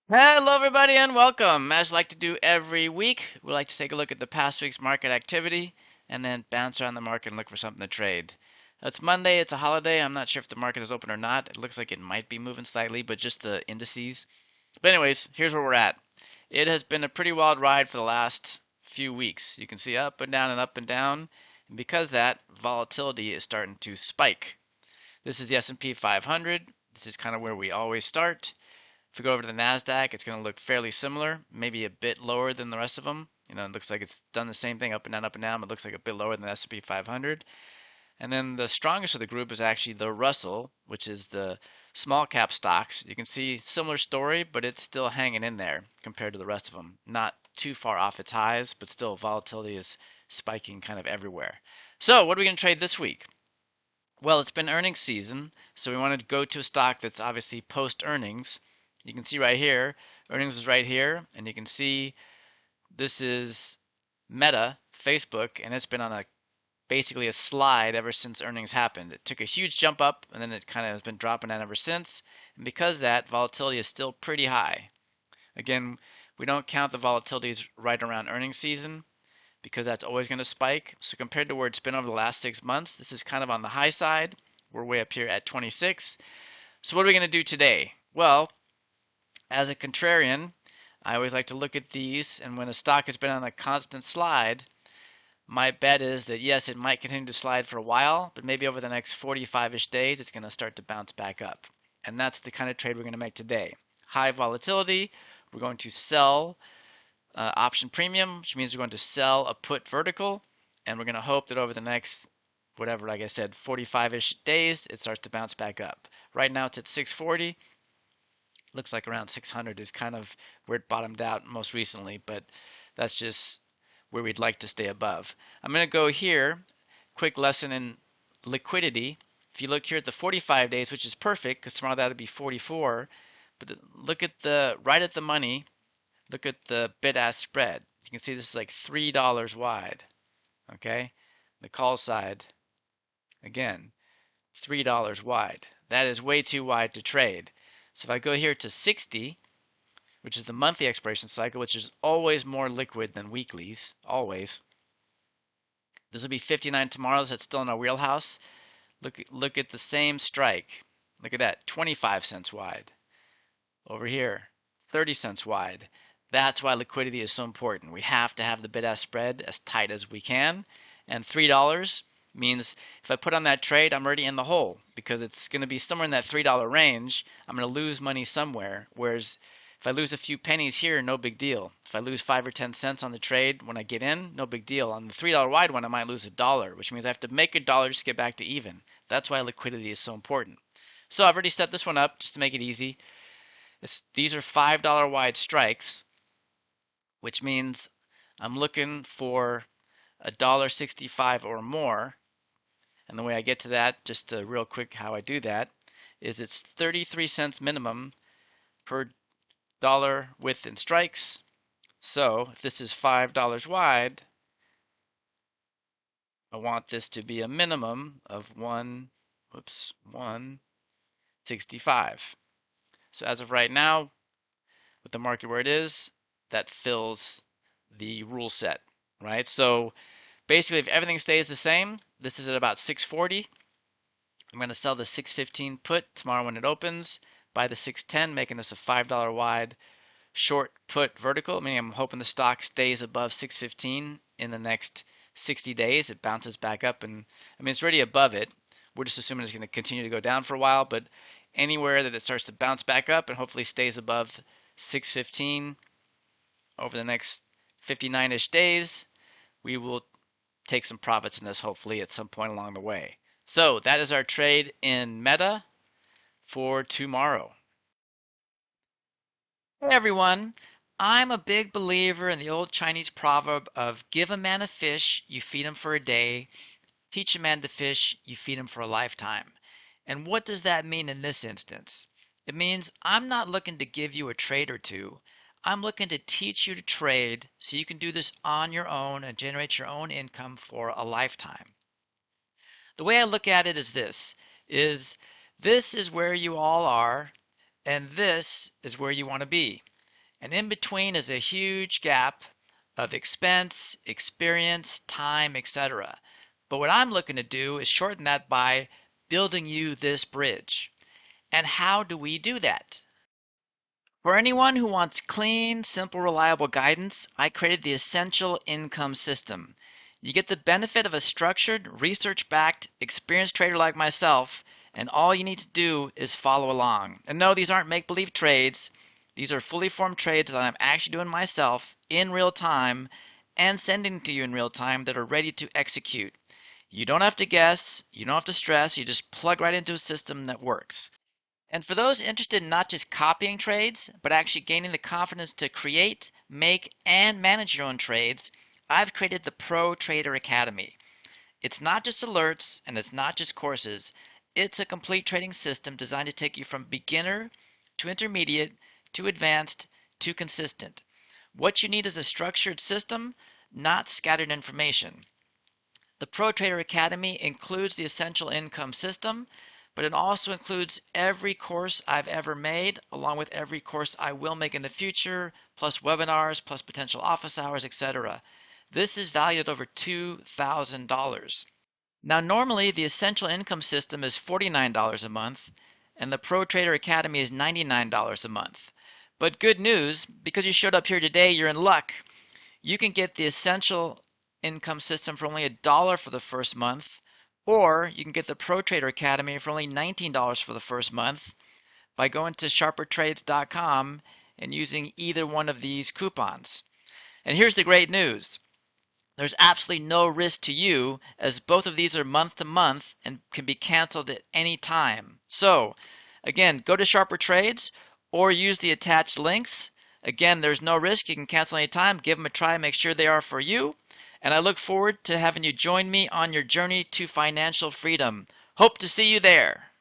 Hello, everybody, and welcome. As we like to do every week, we like to take a look at the past week's market activity and then bounce around the market and look for something to trade. It's Monday, it's a holiday. I'm not sure if the market is open or not. It looks like it might be moving slightly, but just the indices. But, anyways, here's where we're at. It has been a pretty wild ride for the last few weeks. You can see up and down and up and down. And because of that, volatility is starting to spike. This is the S&P 500. This is kind of where we always start. If we go over to the NASDAQ, it's going to look fairly similar, maybe a bit lower than the rest of them. It looks like it's done the same thing up and down, but it looks like a bit lower than the S&P 500. And then the strongest of the group is actually the Russell, which is the small cap stocks. You can see similar story, but it's still hanging in there compared to the rest of them. Not too far off its highs, but still volatility is spiking kind of everywhere. So what are we going to trade this week? Well, it's been earnings season, so we wanted to go to a stock that's obviously post earnings. You can see right here, earnings is right here, and you can see this is Meta, Facebook, and it's been on a basically a slide ever since earnings happened. It took a huge jump up, and then it kind of has been dropping down ever since. And because of that, volatility is still pretty high. Again, we don't count the volatilities right around earnings season because that's always going to spike. So compared to where it's been over the last 6 months, this is kind of on the high side. We're way up here at 26. So what are we going to do today? Well, as a contrarian, I always like to look at these, and when a stock has been on a constant slide, my bet is that yes, it might continue to slide for a while, but maybe over the next 45-ish days, it's going to start to bounce back up. And that's the kind of trade we're going to make today. High volatility, we're going to sell option premium, which means we're going to sell a put vertical, and we're going to hope that over the next, whatever, like I said, 45-ish days, it starts to bounce back up. Right now it's at 640. Looks like around 600 is kind of where it bottomed out most recently, but that's just where we'd like to stay above. I'm going to go here, quick lesson in liquidity. If you look here at the 45 days, which is perfect because tomorrow that'll be 44, but look at the right at the money, look at the bid-ask spread. You can see this is like $3 wide, okay? The call side, again, $3 wide. That is way too wide to trade. So if I go here to 60, which is the monthly expiration cycle, which is always more liquid than weeklies, always. This will be 59 tomorrow, so it's still in our wheelhouse. Look at the same strike. Look at that, 25 cents wide. Over here, 30 cents wide. That's why liquidity is so important. We have to have the bid-ask spread as tight as we can. And $3 means if I put on that trade, I'm already in the hole because it's going to be somewhere in that $3 range. I'm going to lose money somewhere. Whereas if I lose a few pennies here, no big deal. If I lose 5 or 10 cents on the trade when I get in, no big deal. On the $3 wide one, I might lose $1, which means I have to make $1 just to get back to even. That's why liquidity is so important. So I've already set this one up just to make it easy. These are $5 wide strikes, which means I'm looking for $1.65 or more. And the way I get to that, just real quick how I do that, is it's 33 cents minimum per dollar width in strikes. So if this is $5 wide, I want this to be a minimum of 165. So as of right now, with the market where it is, that fills the rule set, right? So basically, if everything stays the same, this is at about 640. I'm going to sell the 615 put tomorrow when it opens, buy the 610, making this a $5 wide short put vertical, meaning I'm hoping the stock stays above 615 in the next 60 days. It bounces back up, and I mean, it's already above it. We're just assuming it's going to continue to go down for a while, but anywhere that it starts to bounce back up and hopefully stays above 615 over the next 59-ish days, we will take some profits in this hopefully at some point along the way. So that is our trade in Meta for tomorrow. Hey everyone, I'm a big believer in the old Chinese proverb of give a man a fish, you feed him for a day, teach a man to fish, you feed him for a lifetime. And what does that mean in this instance? It means I'm not looking to give you a trade or two. I'm looking to teach you to trade so you can do this on your own and generate your own income for a lifetime. The way I look at it is this is where you all are and this is where you want to be. And in between is a huge gap of expense, experience, time, etc. But what I'm looking to do is shorten that by building you this bridge. And how do we do that? For anyone who wants clean, simple, reliable guidance, I created the Essential Income System. You get the benefit of a structured, research-backed, experienced trader like myself, and all you need to do is follow along. And no, these aren't make-believe trades. These are fully formed trades that I'm actually doing myself in real time and sending to you in real time that are ready to execute. You don't have to guess, you don't have to stress, you just plug right into a system that works. And for those interested in not just copying trades, but actually gaining the confidence to create, make, and manage your own trades, I've created the Pro Trader Academy. It's not just alerts and it's not just courses. It's a complete trading system designed to take you from beginner to intermediate to advanced to consistent. What you need is a structured system, not scattered information. The Pro Trader Academy includes the Essential Income System, but it also includes every course I've ever made, along with every course I will make in the future, plus webinars, plus potential office hours, etc. This is valued at over $2,000. Now, normally the Essential Income System is $49 a month, and the Pro Trader Academy is $99 a month. But good news, because you showed up here today, you're in luck. You can get the Essential Income System for only $1 for the first month, or you can get the Pro Trader Academy for only $19 for the first month by going to sharpertrades.com and using either one of these coupons. And here's the great news. There's absolutely no risk to you, as both of these are month to month and can be canceled at any time. So, again, go to Sharper Trades or use the attached links. Again, there's no risk. You can cancel anytime. Give them a try. Make sure they are for you. And I look forward to having you join me on your journey to financial freedom. Hope to see you there.